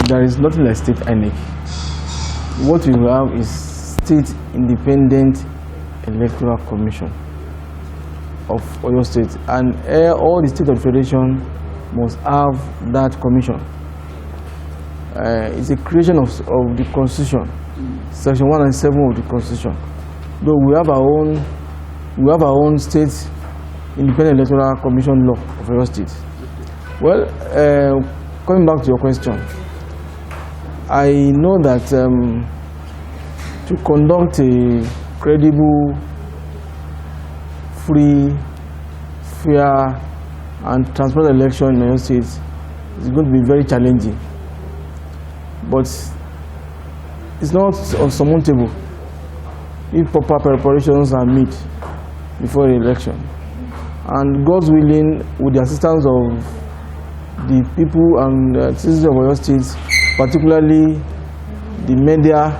there is nothing like state INEC. What we have is State Independent Electoral Commission of Oyo State, and all the states of the federation must have that commission. It's a creation of the Constitution, Section 197 of the Constitution. Though we have our own State Independent Electoral Commission law of Oyo State. Well, coming back to your question, I know that to conduct a credible, free, fair, and transparent election in Oyo State is going to be very challenging. But it's not unsurmountable if proper preparations are made before the election. And God's willing, with the assistance of the people and citizens of Oyo State, particularly the media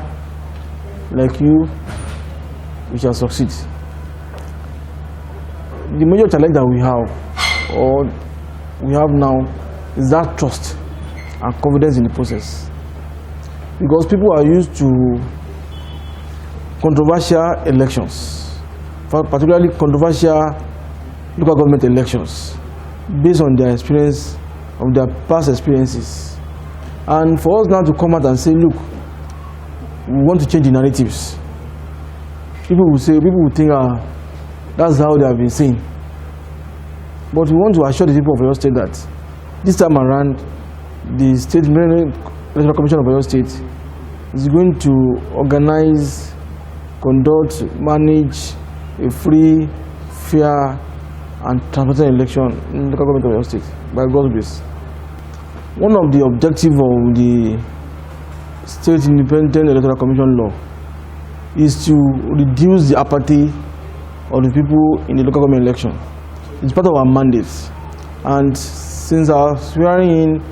like you, we shall succeed. The major challenge that we have now is that trust and confidence in the process, because people are used to controversial elections, particularly controversial local government elections, based on their experience, of their past experiences. And for us now to come out and say, look, we want to change the narratives, people will think, that's how they have been saying. But we want to assure the people of Oyo State that this time around, the State Electoral Commission of Oyo State is going to organize, conduct, manage a free, fair, and transparent election in the local government of Oyo State, by God's grace. One of the objectives of the State Independent Electoral Commission law is to reduce the apathy of the people in the local government election. It's part of our mandates. And since our swearing in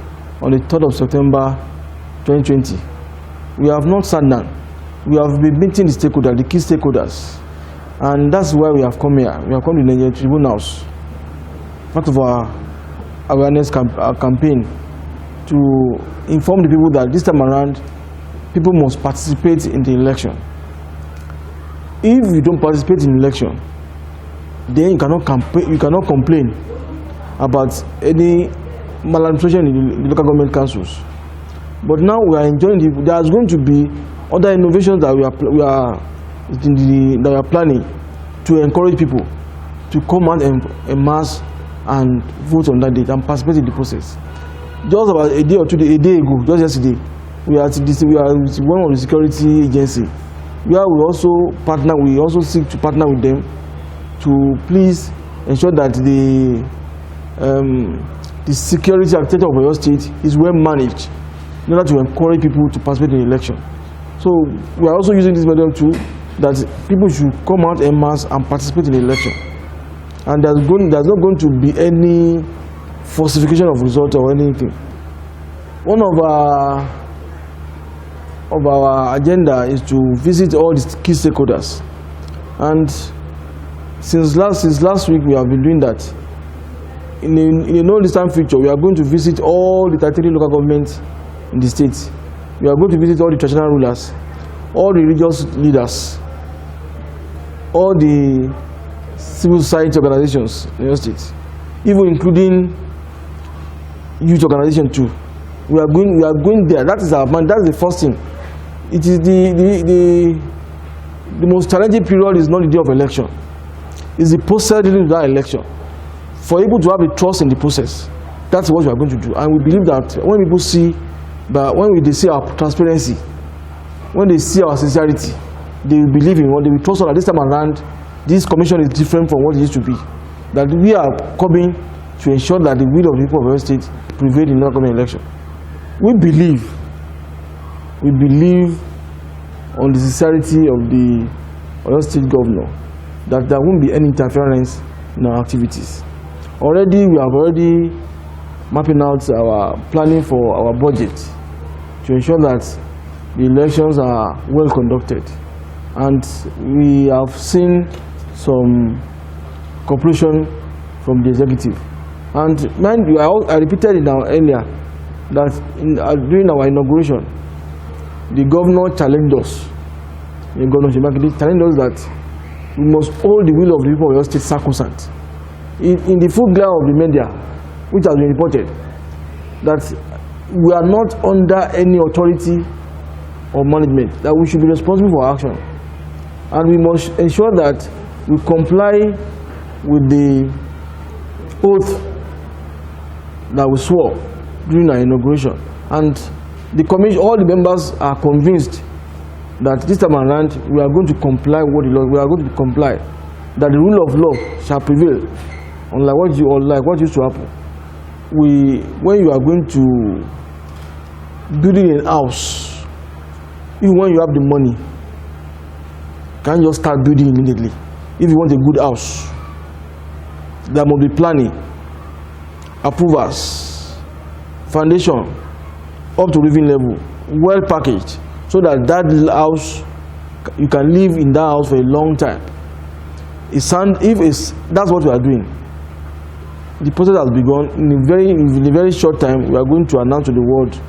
on the 3rd of September 2020, we have not sat down. We have been meeting the stakeholders, the key stakeholders. And that's why we have come here. We have come to the Nigerian Tribune House, part of our awareness campaign, to inform the people that this time around, people must participate in the election. If you don't participate in the election, then you cannot complain about any maladministration in the local government councils. But now we are enjoying there's going to be other innovations that we are planning to encourage people to come out en masse and vote on that date and participate in the process. Just about a day ago, just yesterday, we are with one of the security agency, where we also seek to partner with them to please ensure that the security architecture of Oyo State is well managed in order to encourage people to participate in the election. So we are also using this method too, that people should come out en masse and participate in the election. And there's not going to be any falsification of results or anything. One of our agenda is to visit all the key stakeholders, and since last week we have been doing that. In a no distant future, we are going to visit all the 33 local governments in the state. We are going to visit all the traditional rulers, all the religious leaders, all the civil society organizations in your state, even including youth organization too. We are going there. That is our man. That's the first thing. It is the most challenging period is not the day of election. It's the process leading to that election. For people to have a trust in the process, that's what we are going to do. And we believe that when people see, they see our transparency, when they see our sincerity, they will believe in what they will trust us. At this time around, this commission is different from what it used to be. That we are coming to ensure that the will of the people of Oyo State prevail in the upcoming election. We believe on the sincerity of the Oyo State governor, that there won't be any interference in our activities. Already, we have mapping out our planning for our budget to ensure that the elections are well conducted. And we have seen some cooperation from the executive. And mind you, I repeated it now earlier, that during our inauguration, the governor challenged us. The governor Shemakinde challenged us that we must hold the will of the people of your state sacrosanct. In the full glare of the media, which has been reported, that we are not under any authority or management, that we should be responsible for our action. And we must ensure that we comply with the oath that we swore during our inauguration. And the commission, all the members are convinced that this time around we are going to comply with the law. We are going to comply, that the rule of law shall prevail, unlike what used to happen. When you are going to building a house, even when you have the money, can't just start building immediately. If you want a good house, there must be planning, approvals, foundation, up to living level, well packaged, so that house, you can live in that house for a long time. That's what we are doing. The process has begun. In a very short time, we are going to announce to the world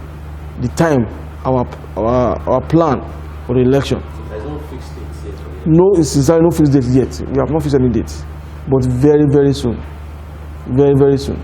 the time, our plan for the election. So there's no fixed date yet? No, it's no fixed date yet. We have not fixed any date, but very, very soon. Very, very soon.